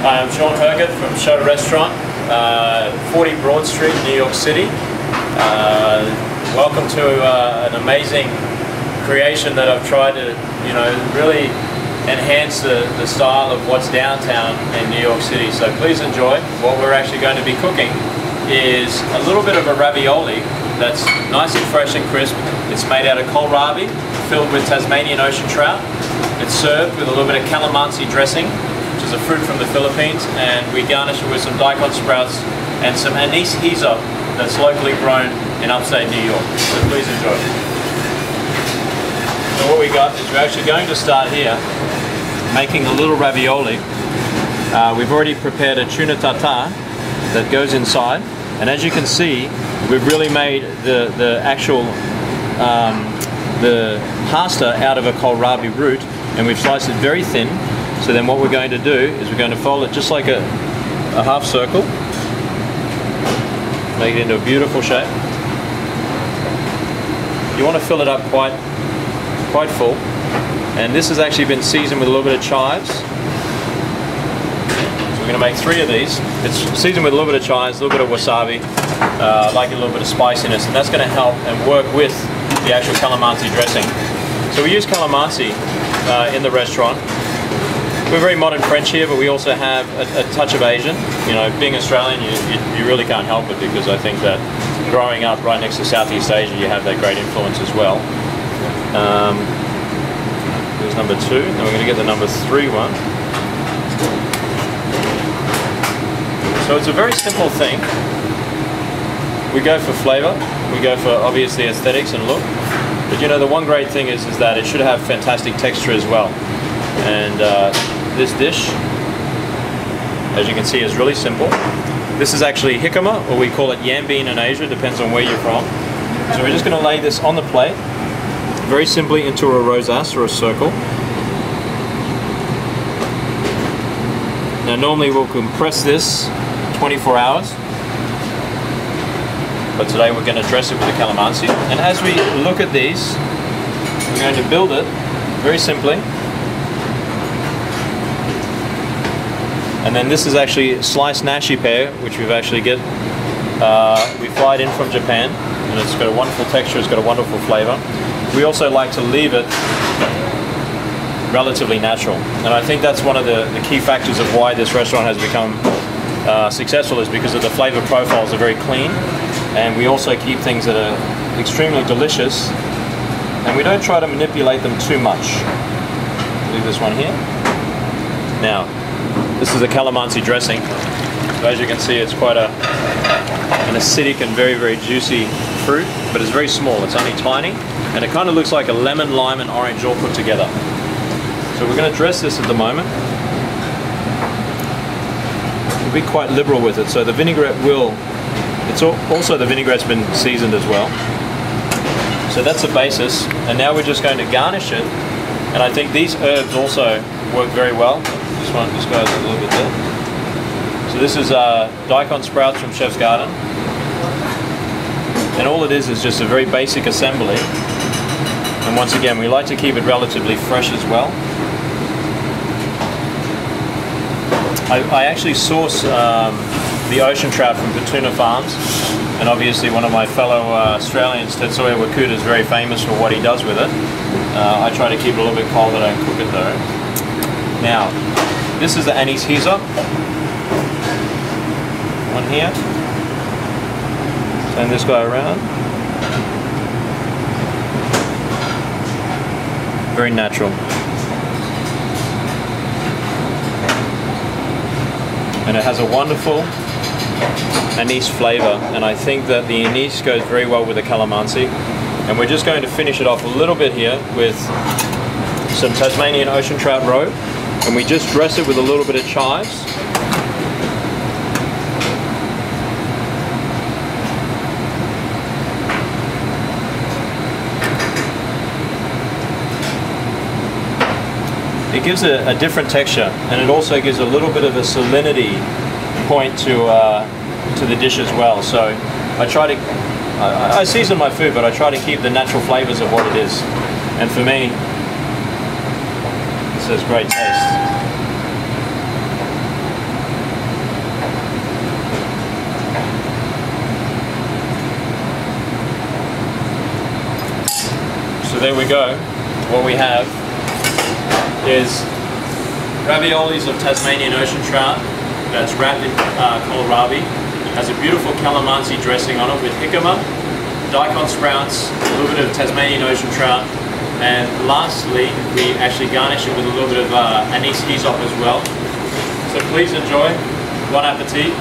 Hi, I'm Shaun Hergatt from Show Restaurant, 40 Broad Street, New York City. Welcome to an amazing creation that I've tried to, really enhance the style of what's downtown in New York City. So please enjoy. What we're actually going to be cooking is a little bit of a ravioli that's nice and fresh and crisp. It's made out of kohlrabi, filled with Tasmanian ocean trout. It's served with a little bit of calamansi dressing, which is a fruit from the Philippines, and we garnish it with some daikon sprouts and some anise hyssop that's locally grown in upstate New York. So please enjoy. So what we got is we're actually going to start here making a little ravioli. We've already prepared a tuna tartare that goes inside, and as you can see, we've really made the actual the pasta out of a kohlrabi root, and we've sliced it very thin. So then what we're going to do is we're going to fold it just like a half circle, make it into a beautiful shape. You want to fill it up quite full, and this has actually been seasoned with a little bit of chives. So we're going to make 3 of these. It's seasoned with a little bit of chives, a little bit of wasabi, like a little bit of spiciness, and that's going to help and work with the actual calamansi dressing. So we use calamansi in the restaurant. We're very modern French here, but we also have a touch of Asian. Being Australian, you really can't help it, because I think that growing up right next to Southeast Asia, you have that great influence as well. There's number 2. Then we're going to get the number 3 one. So it's a very simple thing. We go for flavor. We go for obviously aesthetics and look. But the one great thing is that it should have fantastic texture as well. And this dish, as you can see, is really simple. This is actually jicama, or we call it yam bean in Asia, depends on where you're from. So we're just going to lay this on the plate, very simply into a rosace or a circle. Now normally we'll compress this 24 hours, but today we're going to dress it with the calamansi. And as we look at these, we're going to build it very simply. And then this is actually sliced nashi pear, which we've actually we flied in from Japan, and it's got a wonderful texture, it's got a wonderful flavor. We also like to leave it relatively natural, and I think that's one of the key factors of why this restaurant has become successful, is because of the flavor profiles are very clean, and we also keep things that are extremely delicious, and we don't try to manipulate them too much. Leave this one here. Now, this is a calamansi dressing. So as you can see, it's quite an acidic and very, very juicy fruit, but it's very small. It's only tiny, and it kind of looks like a lemon, lime, and orange all put together. So we're going to dress this at the moment. We'll be quite liberal with it. So the vinaigrette also the vinaigrette's been seasoned as well. So that's the basis, and now we're just going to garnish it. And I think these herbs also work very well. This one just goes a little bit there. So this is daikon sprouts from Chef's Garden, and all it is just a very basic assembly. And once again, we like to keep it relatively fresh as well. I actually source the ocean trout from Tuna Farms, and obviously one of my fellow Australians, Tetsuya Wakuda, is very famous for what he does with it. I try to keep it a little bit cold, I don't cook it though. Now, this is the anise hyssop. One here. Turn this guy around. Very natural. And it has a wonderful anise flavor, and I think that the anise goes very well with the calamansi. And we're just going to finish it off a little bit here with some Tasmanian ocean trout roe, and we just dress it with a little bit of chives. It gives a different texture, and it also gives a little bit of a salinity point to the dish as well. So I season my food, but I try to keep the natural flavors of what it is. And for me, this has great taste. So there we go. What we have is raviolis of Tasmanian ocean trout that's wrapped in kohlrabi. Has a beautiful calamansi dressing on it with jicama, daikon sprouts, a little bit of Tasmanian ocean trout, and lastly we actually garnish it with a little bit of anise hyssop as well. So please enjoy. Bon appetit.